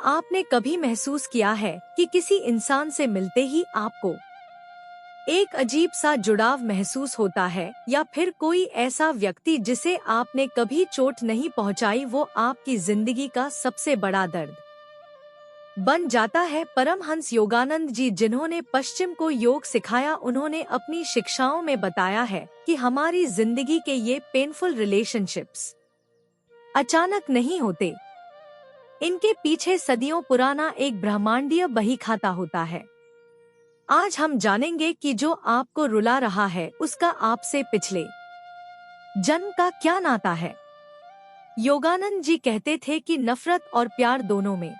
आपने कभी महसूस किया है कि किसी इंसान से मिलते ही आपको एक अजीब सा जुड़ाव महसूस होता है, या फिर कोई ऐसा व्यक्ति जिसे आपने कभी चोट नहीं पहुंचाई वो आपकी जिंदगी का सबसे बड़ा दर्द बन जाता है। परमहंस योगानंद जी, जिन्होंने पश्चिम को योग सिखाया, उन्होंने अपनी शिक्षाओं में बताया है कि हमारी जिंदगी के ये पेनफुल रिलेशनशिप्स अचानक नहीं होते। इनके पीछे सदियों पुराना एक ब्रह्मांडीय बहीखाता होता है। आज हम जानेंगे कि जो आपको रुला रहा है उसका आपसे पिछले जन्म का क्या नाता है। योगानंद जी कहते थे कि नफरत और प्यार दोनों में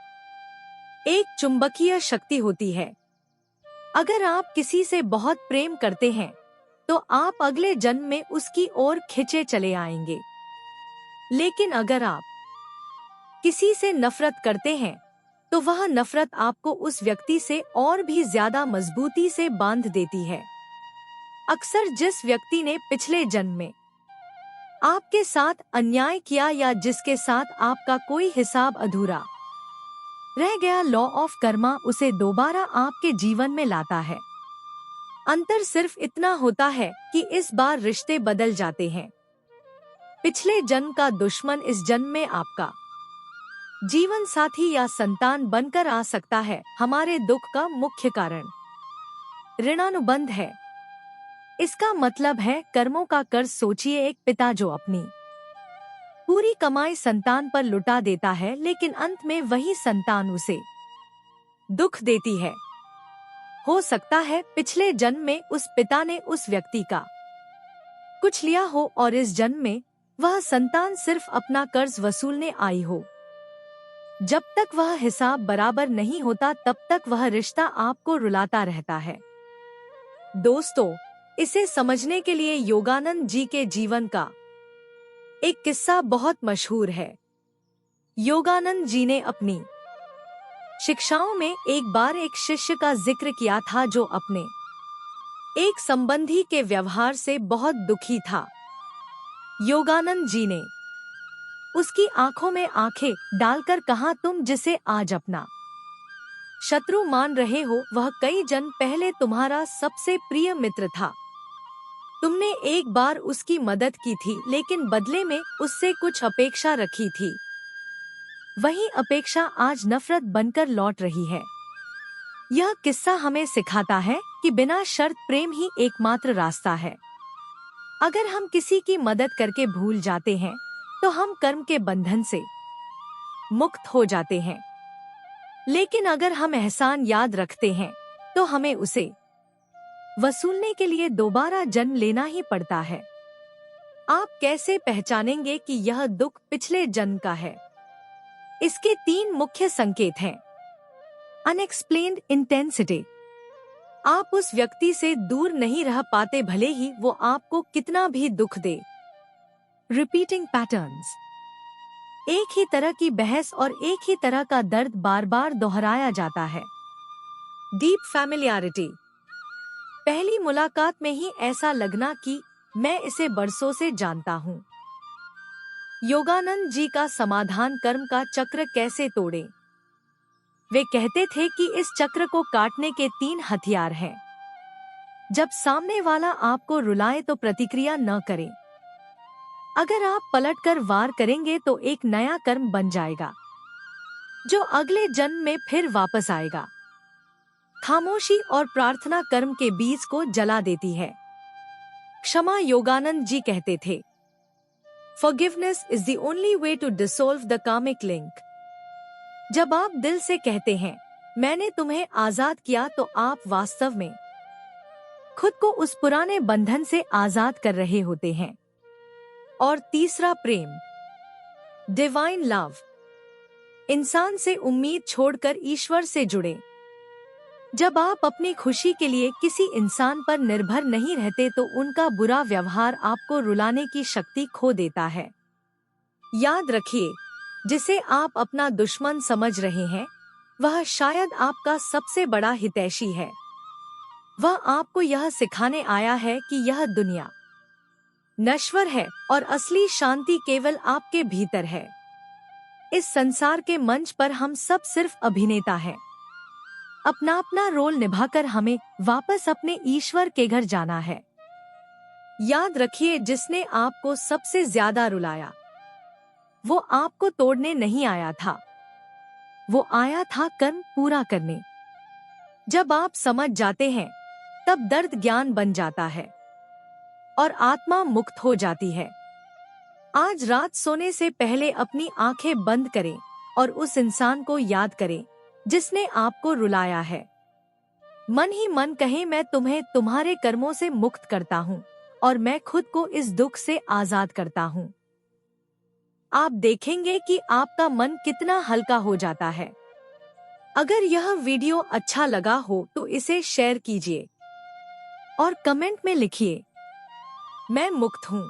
एक चुंबकीय शक्ति होती है। अगर आप किसी से बहुत प्रेम करते हैं तो आप अगले जन्म में उसकी ओर खिंचे चले आएंगे, लेकिन अगर आप किसी से नफरत करते हैं तो वह नफरत आपको उस व्यक्ति से और भी ज्यादा मजबूती से बांध देती है। अक्सर जिस व्यक्ति ने पिछले जन्म में आपके साथ अन्याय किया या जिसके साथ आपका कोई हिसाब अधूरा रह गया, लॉ ऑफ कर्मा उसे दोबारा आपके जीवन में लाता है। अंतर सिर्फ इतना होता है कि इस बार रिश्ते बदल जाते हैं। पिछले जन्म का दुश्मन इस जन्म में आपका जीवन साथी या संतान बनकर आ सकता है। हमारे दुख का मुख्य कारण ऋणानुबंध है। इसका मतलब है कर्मों का कर्ज। सोचिए, एक पिता जो अपनी पूरी कमाई संतान पर लुटा देता है, लेकिन अंत में वही संतान उसे दुख देती है। हो सकता है पिछले जन्म में उस पिता ने उस व्यक्ति का कुछ लिया हो और इस जन्म में वह संतान सिर्फ अपना कर्ज वसूलने आई हो। जब तक वह हिसाब बराबर नहीं होता तब तक वह रिश्ता आपको रुलाता रहता है। दोस्तों, इसे समझने के लिए योगानंद जी के जीवन का एक किस्सा बहुत मशहूर है। योगानंद जी ने अपनी शिक्षाओं में एक बार एक शिष्य का जिक्र किया था जो अपने एक संबंधी के व्यवहार से बहुत दुखी था। योगानंद जी ने उसकी आंखों में आंखें डालकर कहा, तुम जिसे आज अपना शत्रु मान रहे हो वह कई जन्म पहले तुम्हारा सबसे प्रिय मित्र था। तुमने एक बार उसकी मदद की थी, लेकिन बदले में उससे कुछ अपेक्षा रखी थी। वही अपेक्षा आज नफरत बनकर लौट रही है। यह किस्सा हमें सिखाता है कि बिना शर्त प्रेम ही एकमात्र रास्ता है। अगर हम किसी की मदद करके भूल जाते हैं तो हम कर्म के बंधन से मुक्त हो जाते हैं, लेकिन अगर हम एहसान याद रखते हैं तो हमें उसे वसूलने के लिए दोबारा जन्म लेना ही पड़ता है। आप कैसे पहचानेंगे कि यह दुख पिछले जन्म का है? इसके 3 मुख्य संकेत हैं। अनएक्सप्लेन्ड इंटेंसिटी, आप उस व्यक्ति से दूर नहीं रह पाते भले ही वो आपको कितना भी दुख दे। रिपीटिंग पैटर्न्स, एक ही तरह की बहस और एक ही तरह का दर्द बार बार दोहराया जाता है। डीप फैमिलियरिटी, पहली मुलाकात में ही ऐसा लगना कि मैं इसे बरसों से जानता हूँ। योगानंद जी का समाधान, कर्म का चक्र कैसे तोड़े। वे कहते थे कि इस चक्र को काटने के 3 हथियार हैं। जब सामने वाला आपको रुलाए तो प्रतिक्रिया न करें। अगर आप पलटकर वार करेंगे तो एक नया कर्म बन जाएगा जो अगले जन्म में फिर वापस आएगा। खामोशी और प्रार्थना कर्म के बीज को जला देती है। क्षमा, योगानंद जी कहते थे, Forgiveness is the only way to dissolve the karmic link. जब आप दिल से कहते हैं मैंने तुम्हें आजाद किया तो आप वास्तव में खुद को उस पुराने बंधन से आजाद कर रहे होते हैं। और तीसरा, प्रेम, डिवाइन लव, इंसान से उम्मीद छोड़कर ईश्वर से जुड़े। जब आप अपनी खुशी के लिए किसी इंसान पर निर्भर नहीं रहते तो उनका बुरा व्यवहार आपको रुलाने की शक्ति खो देता है। याद रखिए, जिसे आप अपना दुश्मन समझ रहे हैं वह शायद आपका सबसे बड़ा हितैषी है। वह आपको यह सिखाने आया है कि यह दुनिया नश्वर है और असली शांति केवल आपके भीतर है। इस संसार के मंच पर हम सब सिर्फ अभिनेता हैं। अपना अपना रोल निभाकर हमें वापस अपने ईश्वर के घर जाना है। याद रखिए, जिसने आपको सबसे ज्यादा रुलाया वो आपको तोड़ने नहीं आया था, वो आया था कर्म पूरा करने। जब आप समझ जाते हैं तब दर्द ज्ञान बन जाता है और आत्मा मुक्त हो जाती है। आज रात सोने से पहले अपनी आंखें बंद करें और उस इंसान को याद करें जिसने आपको रुलाया है। मन ही मन कहें, मैं तुम्हें तुम्हारे कर्मों से मुक्त करता हूँ और मैं खुद को इस दुख से आजाद करता हूँ। आप देखेंगे कि आपका मन कितना हल्का हो जाता है। अगर यह वीडियो अच्छा लगा हो तो इसे शेयर कीजिए और कमेंट में लिखिए, मैं मुक्त हूँ।